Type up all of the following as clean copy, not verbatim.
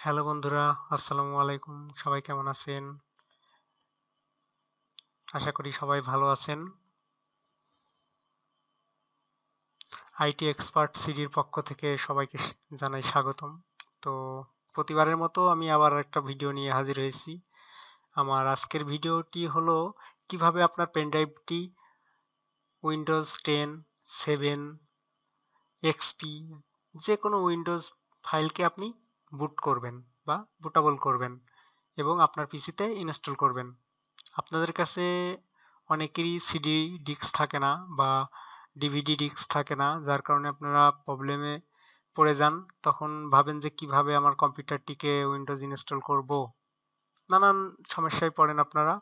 Hello বন্ধুরা, আসসালামু আলাইকুম। সবাই কেমন আছেন? আশা করি সবাই ভালো আছেন। আইটি এক্সপার্ট সিডির পক্ষ থেকে সবাইকে জানাই স্বাগতম। তো প্রতিবারের মতো আমি আবার একটা ভিডিও নিয়ে হাজির হয়েছি। আমার আজকের ভিডিওটি হলো কিভাবে আপনার পেনড্রাইভটি উইন্ডোজ 10, 7, এক্সপি যে কোনো উইন্ডোজ ফাইলকে আপনি বুট করবেন বা বুটেবল করবেন এবং আপনার পিসিতে ইনস্টল করবেন। আপনাদের কাছে অনেকেরই সিডি ডিস্ক থাকে না বা ডিভিডি ডিস্ক থাকে না, যার কারণে আপনারা প্রবলেমে পড়ে যান। তখন ভাবেন যে কিভাবে আমার কম্পিউটারটিকে উইন্ডোজ ইনস্টল করব, নানান সমস্যায় পড়েন আপনারা।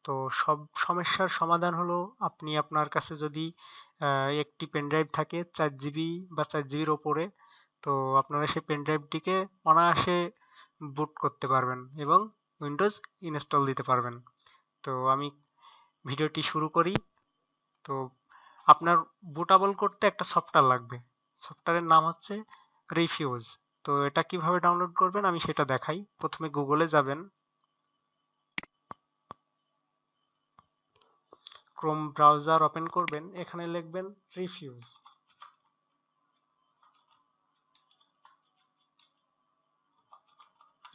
তো সব সমস্যার সমাধান হলো আপনি আপনার কাছে যদি একটি পেনড্রাইভ থাকে 4 জিবি বা 4 জিবির ওপরে, তো আপনারা সেই পেনড্রাইভটিকে অনায়াসে বুট করতে পারবেন এবং উইন্ডোজ ইনস্টল দিতে পারবেন। তো আমি ভিডিওটি শুরু করি। তো আপনার বুটেবল করতে একটা সফটওয়্যার লাগবে। সফটওয়্যারের নাম হচ্ছে রিফিউজ। তো এটা কিভাবে ডাউনলোড করবেন আমি সেটা দেখাই। প্রথমে গুগলে যাবেন, ক্রোম ব্রাউজার ওপেন করবেন, এখানে লিখবেন রিফিউজ।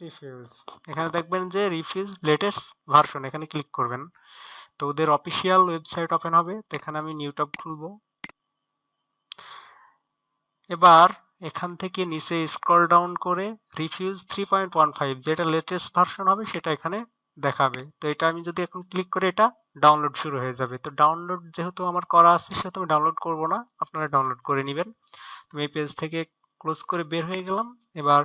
রিফিউজ এখানে দেখবেন যে রিফিউজ লেটেস্ট ভার্সন, এখানে ক্লিক করবেন। তো ওদের অফিসিয়াল ওয়েবসাইট ওপেন হবে। তো এখানে আমি নিউ ট্যাব খুলবো। এবার এখান থেকে নিচে স্ক্রল ডাউন করে রিফিউজ 3.15 যেটা লেটেস্ট ভার্সন হবে সেটা এখানে দেখাবে। তো এটা আমি যদি এখন ক্লিক করে এটা ডাউনলোড শুরু হয়ে যাবে। তো ডাউনলোড যেহেতু আমার করা আছে সেহেতু আমি ডাউনলোড করব না, আপনারা ডাউনলোড করে নেবেন। তুমি এই পেজ থেকে ক্লোজ করে বের হয়ে গেলাম। এবার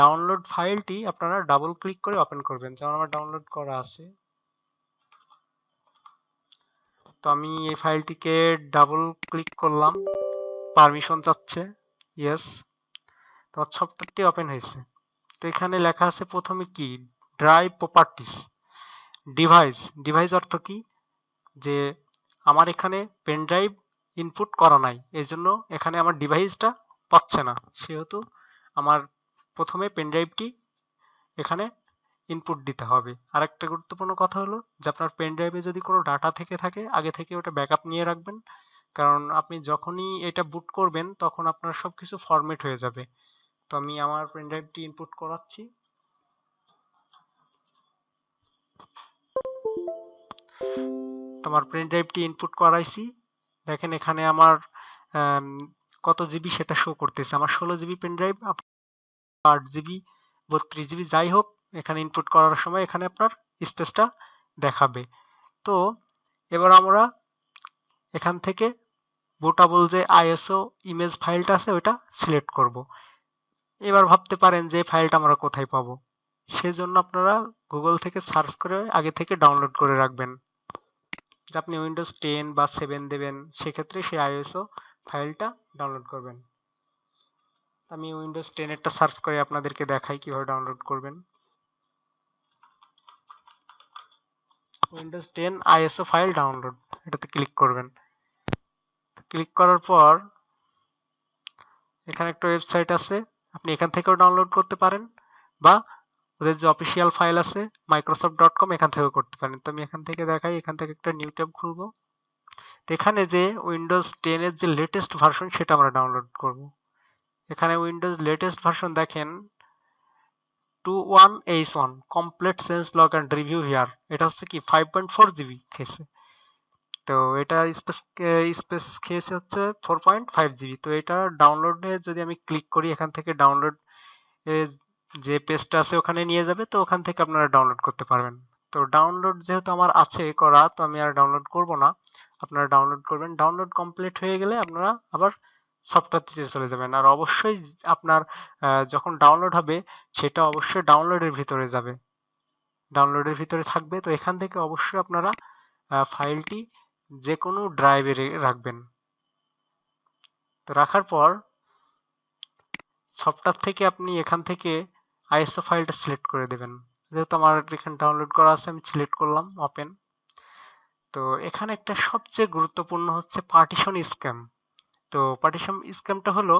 ডাউনলোড ফাইলটি আপনারা ডাবল ক্লিক করে ওপেন করবেন, যেমন আমার ডাউনলোড করা আছে। তো আমি এই ফাইলটিকে ডাবল ক্লিক করলাম, পারমিশন চাচ্ছে, ইয়েস। তোমার সফটওয়্যারটি ওপেন হয়েছে। তো এখানে লেখা আছে প্রথমে কি, ড্রাইভ প্রপার্টিস, ডিভাইস। ডিভাইস অর্থ কি, যে আমার এখানে পেন ড্রাইভ ইনপুট করা নাই, এই জন্য এখানে আমার ডিভাইসটা পাচ্ছে না, সেহেতু আমার প্রথমে পেন ড্রাইভটি এখানে ইনপুট দিতে হবে। আর একটা গুরুত্বপূর্ণ কথা হলো যে আপনার পেন ড্রাইভে যদি কোনো ডাটা থেকে থাকে আগে থেকে ওটা ব্যাকআপ নিয়ে রাখবেন, কারণ আপনি যখনই এটা বুট করবেন তখন আপনার সবকিছু ফরম্যাট হয়ে যাবে। তো আমি আমার পেন ড্রাইভটি ইনপুট করাচ্ছি। তোমার পেন ড্রাইভটি ইনপুট করাইছি। দেখেন এখানে আমার আম, কত জিবি সেটা শো করতেছে। আমার 16 GB pen drive, 8 GB, 32 GB, যাই হোক, এখানে ইনপুট করার সময় এখানে আপনার স্পেসটা দেখাবে। তো এবার আমরা এখান থেকে বুটেবল যে আইএসও ইমেজ ফাইলটা আছে ওইটা সিলেক্ট করব। এবার ভাবতে পারেন যে ফাইলটা আমরা কোথায় পাবো, সেজন্য আপনারা গুগল থেকে সার্চ করে আগে থেকে ডাউনলোড করে রাখবেন। যে আপনি উইন্ডোজ 10 বা 7 দেবেন, সেক্ষেত্রে সেই আইএসও ফাইলটা ডাউনলোড করবেন। আমি উইন্ডোজ 10 এরটা সার্চ করে আপনাদেরকে দেখাই কিভাবে ডাউনলোড করবেন। উইন্ডোজ 10 আইএসও ফাইল ডাউনলোড, এটাতে ক্লিক করবেন। ক্লিক করার পর এখানে একটা ওয়েবসাইট আছে, আপনি এখান থেকেও ডাউনলোড করতে পারেন বা ওদের যে অফিসিয়াল ফাইল আছে microsoft.com, এখান থেকেও করতে পারেন। তো আমি এখান থেকে দেখাই, এখান থেকে একটা নিউ ট্যাব খুলবো। তো এখানে যে উইন্ডোজ 10 এর যে লেটেস্ট ভার্সন সেটা আমরা ডাউনলোড করব। এখানে উইন্ডোজ লেটেস্ট ভার্সন দেখেন 21H1 complete change log and review here, এটা হচ্ছে কি 5.4 জিবি খেয়েছে। তো এটা স্পেস খেয়েছে হচ্ছে 4.5 জিবি। তো এটা ডাউনলোডে যদি আমি ক্লিক করি, এখান থেকে ডাউনলোড যে পেজটা আছে ওখানে নিয়ে যাবে। তো ওখান থেকে আপনারা ডাউনলোড করতে পারবেন। তো ডাউনলোড যেহেতু আমার আছে করা, তো আমি আর ডাউনলোড করব না, আপনারা ডাউনলোড করবেন। ডাউনলোড কমপ্লিট হয়ে গেলে আপনারা আবার সফটওয়্যারটিতে চলে যাবেন। আর অবশ্যই আপনার যখন ডাউনলোড হবে সেটা অবশ্যই ডাউনলোডের ভিতরে যাবে, ডাউনলোডের ভিতরে থাকবে। তো এখান থেকে অবশ্যই আপনারা ফাইলটি যে কোনো ড্রাইভে রাখবেন। তো রাখার পর সফটওয়্যার থেকে আপনি এখান থেকে আইএসও ফাইলটা সিলেক্ট করে দেবেন। যেহেতু আমার এখানে ডাউনলোড করা আছে আমি সিলেক্ট করলাম, ওপেন। তো এখানে একটা সবচেয়ে গুরুত্বপূর্ণ হচ্ছে পার্টিশন স্ক্যাম। তো পার্টিশন স্ক্যামটা হলো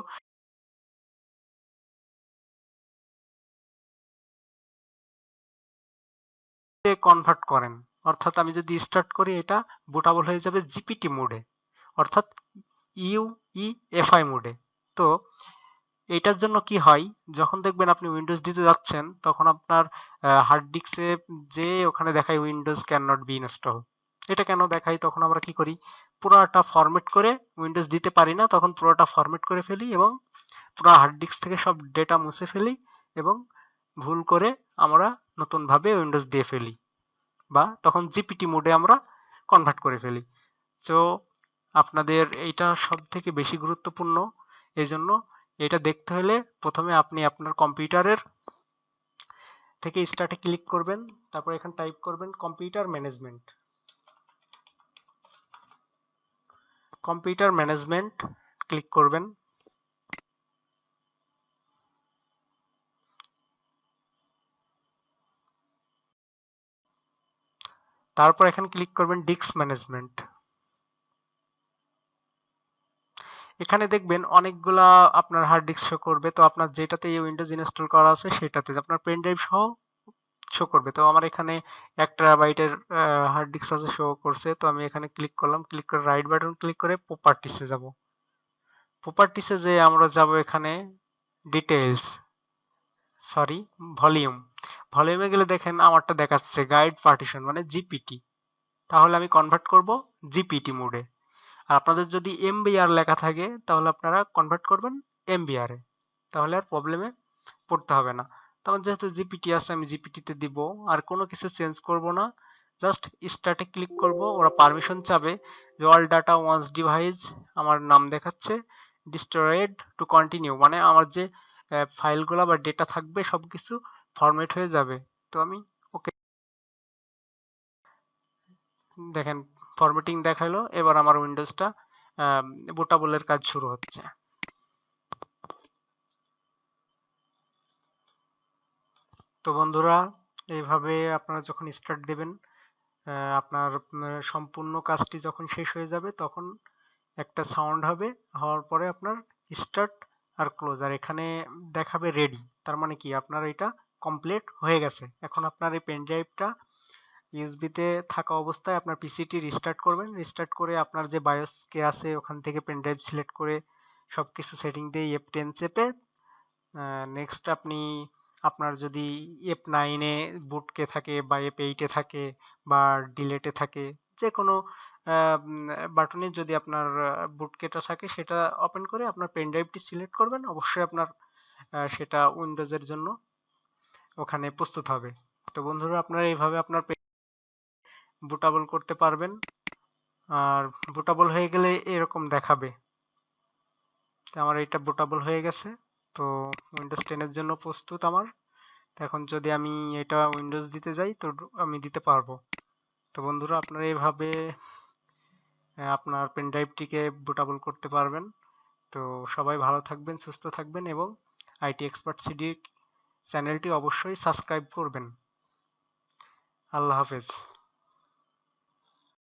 জিপিটিতে কনভার্ট করেন, অর্থাৎ আমি যদি স্টার্ট করি এটা বুটাবল হয়ে যাবে জিপিটি মোডে, অর্থাৎ ইউইএফআই মোডে। তো এটার জন্য কি হয়, যখন দেখবেন আপনি উইন্ডোজ দিতে যাচ্ছেন তখন আপনার হার্ড ডিস্কে যে ওখানে দেখায় Windows can not be install. এটা কেন দেখাই, তখন আমরা কি করি, পুরোটা ফরম্যাট করে উইন্ডোজ দিতে পারি না, তখন পুরোটা ফরম্যাট করে ফেলি এবং পুরো হার্ড ডিস্ক থেকে সব ডেটা মুছে ফেলি এবং ভুল করে আমরা নতুন ভাবে উইন্ডোজ দিয়ে ফেলি, বা তখন জিপিটি মোডে আমরা কনভার্ট করে ফেলি। তো আপনাদের এইটা সব থেকে বেশি গুরুত্বপূর্ণ। এই জন্য এটা দেখতে হলে প্রথমে আপনি আপনার কম্পিউটারের থেকে স্টার্টে ক্লিক করবেন, তারপর এখানে টাইপ করবেন computer management. Computer management click করবেন। তারপর এখানে ক্লিক করবেন ডিস্ক ম্যানেজমেন্ট। এখানে দেখবেন অনেকগুলা আপনার হার্ড ডিস্ক শো করবে, তো আপনার যেটাতে এই উইন্ডোজ ইনস্টল করা আছে সেটাতে আপনার পেন ড্রাইভ সহ শো করবে। তো আমার এখানে 1 টেরাবাইটের হার্ড ডিস্ক আছে, শো করছে। তো আমি এখানে ক্লিক করলাম, ক্লিক করে রাইট বাটন ক্লিক করে প্রপার্টিসে যাব। প্রপার্টিসে যে আমরা যাব এখানে ডিটেইলস, সরি ভলিউম। ভলিউমে গেলে দেখেন আমারটা দেখাচ্ছে গাইড পার্টিশন মানে জিপিটি, তাহলে আমি কনভার্ট করব জিপিটি মোডে। আর আপনাদের যদি এমবিআর লেখা থাকে তাহলে আপনারা কনভার্ট করবেন এমবিআর এ, তাহলে আর প্রবলেমে পড়তে হবে না। তখন যেহেতু জিপিটি আছে আমি জিপিটিতে দিব, আর কোনো কিছু চেঞ্জ করব না, জাস্ট স্টার্টে ক্লিক করব। ওরা পারমিশন চাবে যে অল ডাটা ওয়ান্স ডিভাইস, আমার নাম দেখাচ্ছে ডিস্ট্রয়েড টু কন্টিনিউ, মানে আমার যে ফাইলগুলো বা ডেটা থাকবে সবকিছু ফরম্যাট হয়ে যাবে। তো আমি ওকে, দেখেন ফরম্যাটিং দেখাইলো, এবার আমার উইন্ডোজটা বুটাবলের কাজ শুরু হচ্ছে। তো বন্ধুরা, এইভাবে আপনারা যখন স্টার্ট দেবেন, আপনার সম্পূর্ণ কাজটি যখন শেষ হয়ে যাবে তখন একটা সাউন্ড হবে, হওয়ার পরে আপনার স্টার্ট আর ক্লোজ, আর এখানে দেখাবে রেডি, তার মানে কি আপনার এটা কমপ্লিট হয়ে গেছে। এখন আপনার এই পেন ড্রাইভটা ইউএসবিতে থাকা অবস্থায় আপনার পিসিটি রিস্টার্ট করবেন, রিস্টার্ট করে আপনার যে বায়োস কে আছে ওখান থেকে পেন ড্রাইভ সিলেক্ট করে সবকিছু সেটিং দিয়ে F10 চেপে নেক্সট আপনি আপনার যদি F9 এ বুটকে থাকে বা F8 এ থাকে বা ডিলেটে থাকে, যে কোনো বাটনে যদি আপনার বুটকেটা থাকে সেটা ওপেন করে আপনার পেন ড্রাইভটি সিলেক্ট করবেন। অবশ্যই আপনার সেটা উইন্ডোজের জন্য ওখানে প্রস্তুত হবে। তো বন্ধুরা, আপনারা এইভাবে আপনার বুটাবল করতে পারবেন। আর বুটাবল হয়ে গেলে এরকম দেখাবে। আমার এটা বুটাবল হয়ে গেছে, তো উইন্ডোজ 10 এর জন্য প্রস্তুত আমার। এখন যদি আমি এটা উইন্ডোজ দিতে যাই তো আমি দিতে পারবো। তো বন্ধুরা, আপনারা এইভাবে আপনার পেন ড্রাইভটিকে বুটাবল করতে পারবেন। তো সবাই ভালো থাকবেন, সুস্থ থাকবেন এবং আইটি এক্সপার্ট সিডি চ্যানেলটি অবশ্যই সাবস্ক্রাইব করবেন। আল্লাহ হাফেজ।